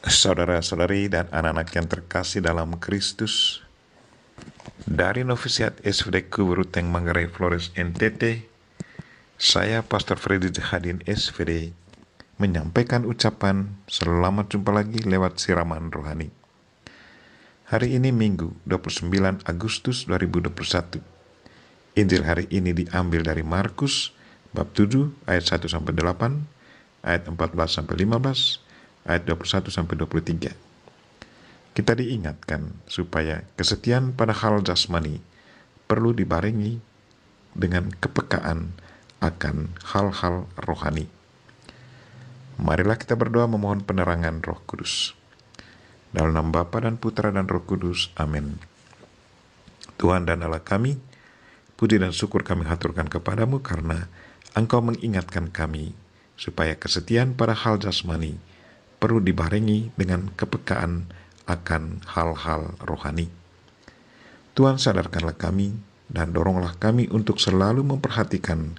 Saudara-saudari dan anak-anak yang terkasih dalam Kristus, dari Novisiat SVD Kuburuteng Manggarai Flores NTT, saya Pastor Freddy Jahadin SVD menyampaikan ucapan selamat jumpa lagi lewat siraman rohani. Hari ini Minggu 29 Agustus 2021. Injil hari ini diambil dari Markus bab 7 ayat 1 sampai 8, ayat 14 sampai 15, ayat 21 sampai 23. Kita diingatkan supaya kesetiaan pada hal jasmani perlu dibarengi dengan kepekaan akan hal-hal rohani. Marilah kita berdoa memohon penerangan Roh Kudus. Dalam nama Bapa dan Putra dan Roh Kudus. Amin. Tuhan dan Allah kami, puji dan syukur kami haturkan kepadamu karena Engkau mengingatkan kami supaya kesetiaan pada hal jasmani perlu dibarengi dengan kepekaan akan hal-hal rohani. Tuhan, sadarkanlah kami dan doronglah kami untuk selalu memperhatikan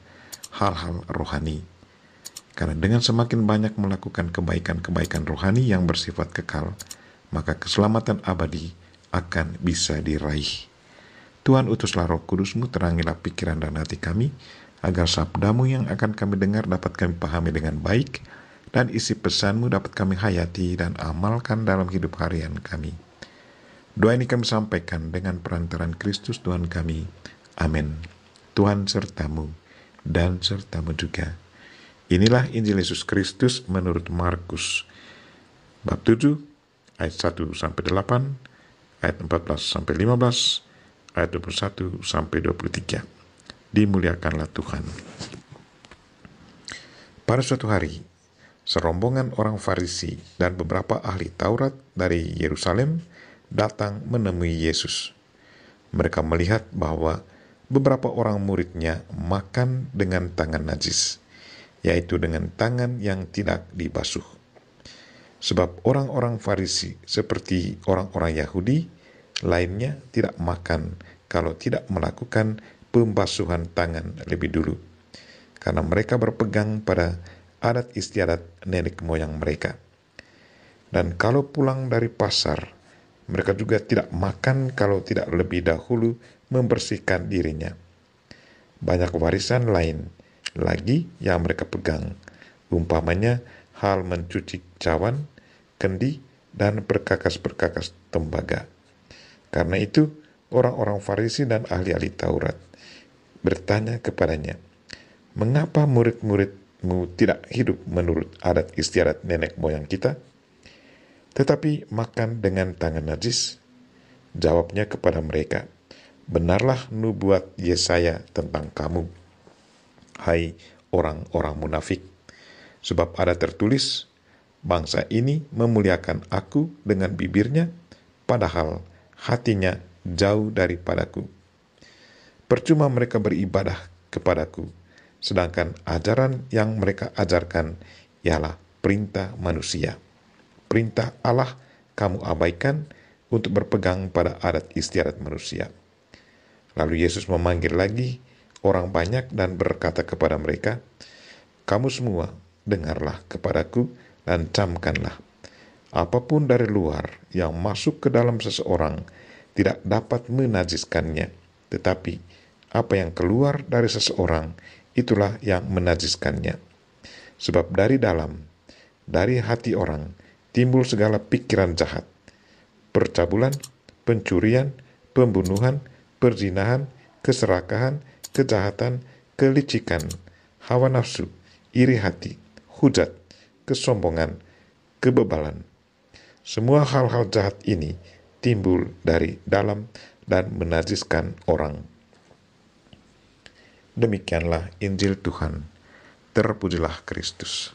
hal-hal rohani. Karena dengan semakin banyak melakukan kebaikan-kebaikan rohani yang bersifat kekal, maka keselamatan abadi akan bisa diraih. Tuhan, utuslah Roh Kudus-Mu, terangilah pikiran dan hati kami, agar sabda-Mu yang akan kami dengar dapat kami pahami dengan baik, dan isi pesan-Mu dapat kami hayati dan amalkan dalam hidup harian kami. Doa ini kami sampaikan dengan perantaran Kristus Tuhan kami. Amin. Tuhan sertamu dan sertamu juga. Inilah Injil Yesus Kristus menurut Markus bab 7 ayat 1 sampai 8, ayat 14 sampai 15, ayat 21 sampai 23. Dimuliakanlah Tuhan. Pada suatu hari, serombongan orang Farisi dan beberapa ahli Taurat dari Yerusalem datang menemui Yesus. Mereka melihat bahwa beberapa orang muridnya makan dengan tangan najis, yaitu dengan tangan yang tidak dibasuh. Sebab orang-orang Farisi seperti orang-orang Yahudi lainnya tidak makan kalau tidak melakukan pembasuhan tangan lebih dulu, karena mereka berpegang pada adat istiadat nenek moyang mereka. Dan kalau pulang dari pasar, mereka juga tidak makan kalau tidak lebih dahulu membersihkan dirinya. Banyak warisan lain lagi yang mereka pegang, umpamanya hal mencuci cawan, kendi, dan perkakas-perkakas tembaga. Karena itu, orang-orang Farisi dan ahli-ahli Taurat bertanya kepadanya, "Mengapa murid-muridmu tidak hidup menurut adat istiadat nenek moyang kita, tetapi makan dengan tangan najis?" Jawabnya kepada mereka, "Benarlah nubuat Yesaya tentang kamu, hai orang-orang munafik. Sebab ada tertulis, bangsa ini memuliakan aku dengan bibirnya, padahal hatinya jauh daripadaku. Percuma mereka beribadah kepadaku, sedangkan ajaran yang mereka ajarkan ialah perintah manusia. Perintah Allah kamu abaikan untuk berpegang pada adat istiadat manusia." Lalu Yesus memanggil lagi orang banyak dan berkata kepada mereka, "Kamu semua dengarlah kepadaku dan camkanlah. Apapun dari luar yang masuk ke dalam seseorang tidak dapat menajiskannya, tetapi apa yang keluar dari seseorang itulah yang menajiskannya. Sebab dari dalam, dari hati orang, timbul segala pikiran jahat, percabulan, pencurian, pembunuhan, perzinahan, keserakahan, kejahatan, kelicikan, hawa nafsu, iri hati, hujat, kesombongan, kebebalan. Semua hal-hal jahat ini timbul dari dalam dan menajiskan orang." Demikianlah Injil Tuhan. Terpujilah Kristus.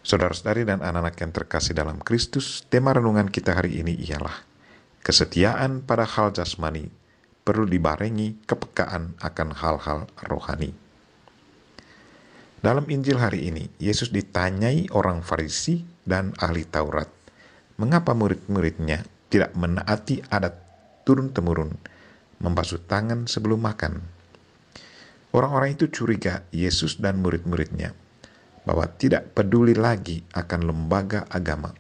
Saudara-saudari dan anak-anak yang terkasih dalam Kristus, tema renungan kita hari ini ialah kesetiaan pada hal jasmani perlu dibarengi kepekaan akan hal-hal rohani. Dalam Injil hari ini, Yesus ditanyai orang Farisi dan ahli Taurat, mengapa murid-muridnya tidak menaati adat turun-temurun membasuh tangan sebelum makan. Orang-orang itu curiga Yesus dan murid-muridnya bahwa tidak peduli lagi akan lembaga agama.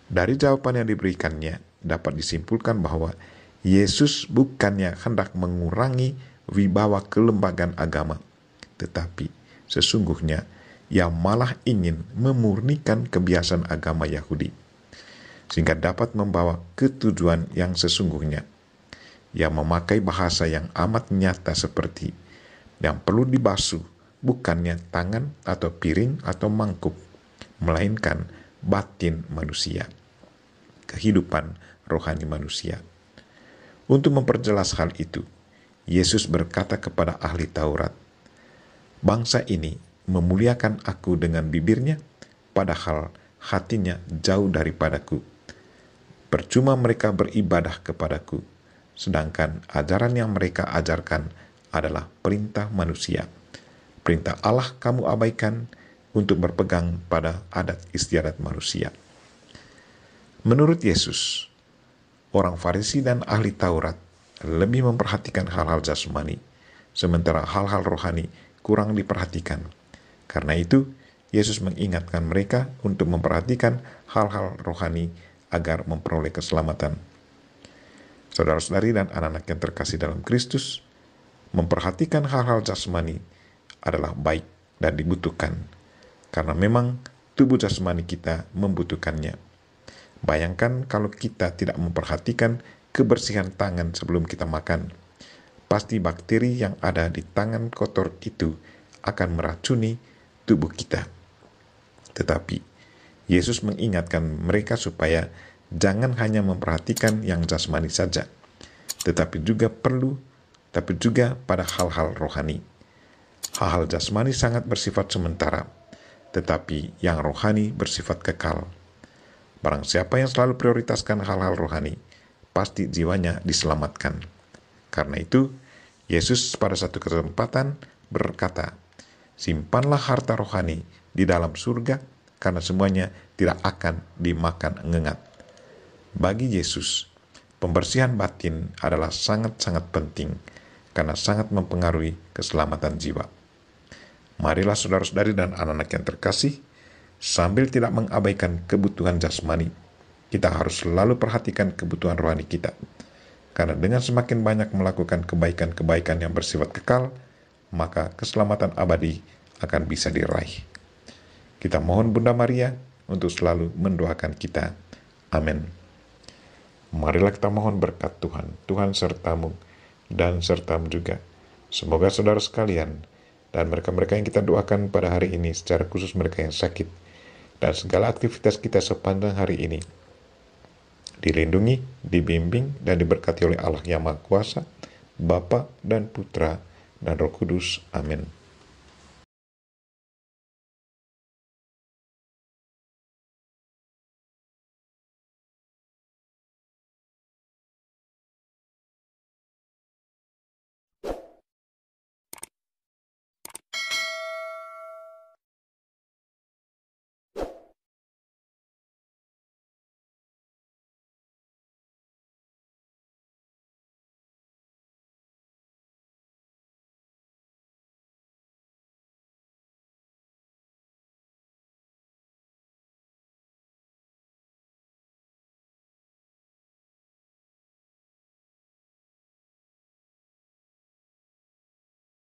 Dari jawaban yang diberikannya dapat disimpulkan bahwa Yesus bukannya hendak mengurangi wibawa kelembagaan agama, tetapi sesungguhnya ia malah ingin memurnikan kebiasaan agama Yahudi, sehingga dapat membawa ke tujuan yang sesungguhnya. Ia memakai bahasa yang amat nyata seperti yang perlu dibasuh bukannya tangan atau piring atau mangkuk, melainkan batin manusia, kehidupan rohani manusia. Untuk memperjelas hal itu, Yesus berkata kepada ahli Taurat, "Bangsa ini memuliakan aku dengan bibirnya, padahal hatinya jauh daripadaku. Percuma mereka beribadah kepadaku, sedangkan ajaran yang mereka ajarkan adalah perintah manusia. Perintah Allah kamu abaikan untuk berpegang pada adat istiadat manusia." Menurut Yesus, orang Farisi dan ahli Taurat lebih memperhatikan hal-hal jasmani, sementara hal-hal rohani kurang diperhatikan. Karena itu, Yesus mengingatkan mereka untuk memperhatikan hal-hal rohani agar memperoleh keselamatan. Saudara-saudari dan anak-anak yang terkasih dalam Kristus, memperhatikan hal-hal jasmani adalah baik dan dibutuhkan, karena memang tubuh jasmani kita membutuhkannya. Bayangkan kalau kita tidak memperhatikan kebersihan tangan sebelum kita makan, pasti bakteri yang ada di tangan kotor itu akan meracuni tubuh kita. Tetapi Yesus mengingatkan mereka supaya jangan hanya memperhatikan yang jasmani saja, tetapi juga pada hal-hal rohani. Hal-hal jasmani sangat bersifat sementara, tetapi yang rohani bersifat kekal. Barang siapa yang selalu prioritaskan hal-hal rohani, pasti jiwanya diselamatkan. Karena itu, Yesus pada satu kesempatan berkata, "Simpanlah harta rohani di dalam surga, karena semuanya tidak akan dimakan ngengat." Bagi Yesus, pembersihan batin adalah sangat-sangat penting, karena sangat mempengaruhi keselamatan jiwa. Marilah saudara-saudari dan anak-anak yang terkasih, sambil tidak mengabaikan kebutuhan jasmani, kita harus selalu perhatikan kebutuhan rohani kita. Karena dengan semakin banyak melakukan kebaikan-kebaikan yang bersifat kekal, maka keselamatan abadi akan bisa diraih. Kita mohon Bunda Maria untuk selalu mendoakan kita. Amin. Marilah kita mohon berkat Tuhan. Tuhan sertamu dan sertamu juga. Semoga saudara sekalian dan mereka-mereka yang kita doakan pada hari ini, secara khusus mereka yang sakit, dan segala aktivitas kita sepanjang hari ini dilindungi, dibimbing, dan diberkati oleh Allah yang Maha Kuasa, Bapa dan Putra dan Roh Kudus. Amin.